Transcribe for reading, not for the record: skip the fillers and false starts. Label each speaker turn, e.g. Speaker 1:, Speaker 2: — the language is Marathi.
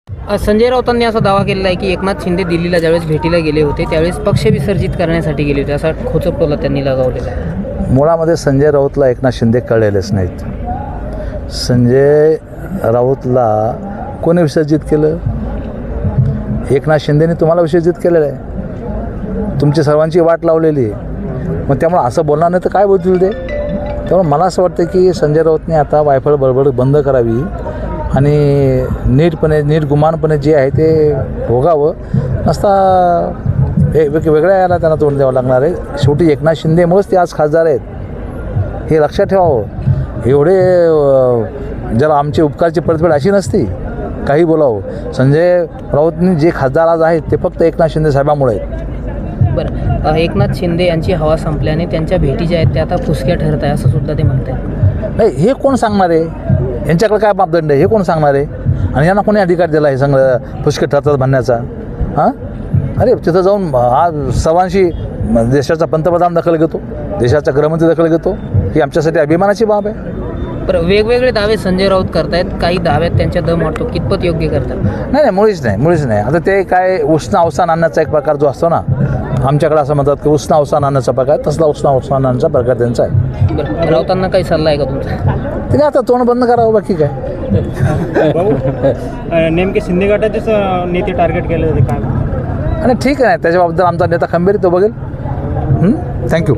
Speaker 1: संजय राऊतांनी असा दावा केलेला आहे की एकनाथ शिंदे दिल्लीला ज्यावेळेस भेटीला गेले होते त्यावेळेस पक्ष विसर्जित करण्यासाठी गेले होते, असा खोचटोला त्यांनी लगावलेला आहे.
Speaker 2: मुळामध्ये संजय राऊतला एकनाथ शिंदे कळलेलेच नाहीत. संजय राऊतला कोणी विसर्जित केलं? एकनाथ शिंदेने तुम्हाला विसर्जित केलेलं आहे. तुमची सर्वांची वाट लावलेली आहे. मग त्यामुळे असं बोलणार नाही तर काय बोलतील ते? त्यामुळे मला असं वाटतं की संजय राऊतने आता वायफळ बडबड बंद करावी आणि नीट गुमानपणे जे आहे ते भोगावं. नसता वेगळ्या याला त्यांना तोंड द्यावं लागणार आहे. शेवटी एकनाथ शिंदेमुळेच ते आज खासदार आहेत, हे लक्षात ठेवावं. एवढे जर आमची उपकारची परतफेड अशी नसती, काही बोलावं. संजय राऊतनी जे खासदार आज आहेत ते फक्त एकनाथ शिंदे साहेबांमुळे आहेत.
Speaker 1: बरं, एकनाथ शिंदे यांची हवा संपल्याने त्यांच्या भेटी ज्या आहेत त्या आता फुसक्या ठरत आहे असं सुद्धा ते म्हणत आहेत.
Speaker 2: नाही, हे कोण सांगणार आहे? यांच्याकडे काय मापदंड आहे हे कोण सांगणार आहे? आणि यांना कोणी अधिकार दिला आहे सगळं फुसके ठरतात म्हणण्याचा? हां, अरे तिथं जाऊन आज सर्वांशी देशाचा पंतप्रधान दखल घेतो, देशाचा गृहमंत्री दखल घेतो, ही आमच्यासाठी अभिमानाची बाब आहे.
Speaker 1: बरं, वेगवेगळे दावे संजय राऊत करतायत, काही दाव्यात त्यांच्या दम वाटतो, कितपत योग्य करतात?
Speaker 2: नाही, मुळीच नाही. आता ते काय उष्ण अवसान आणण्याचा एक प्रकार जो असतो ना, आमच्याकडे असं म्हणतात की उष्ण अवसान आणण्याचा प्रकार, तसला उष्ण अवसान आणण्याचा प्रकार त्यांचा आहे.
Speaker 1: बरं, राऊतांना काही सल्ला आहे का तुमचा?
Speaker 2: तिने आता तोंड बंद करावं, बाकी काय.
Speaker 3: भाऊ, नेमके शिंदे गटाचेच नेते टार्गेट केले होते काय?
Speaker 2: आणि ठीक आहे, त्याच्याबद्दल आमचा नेता खंबीर तो बघेल. थँक्यू.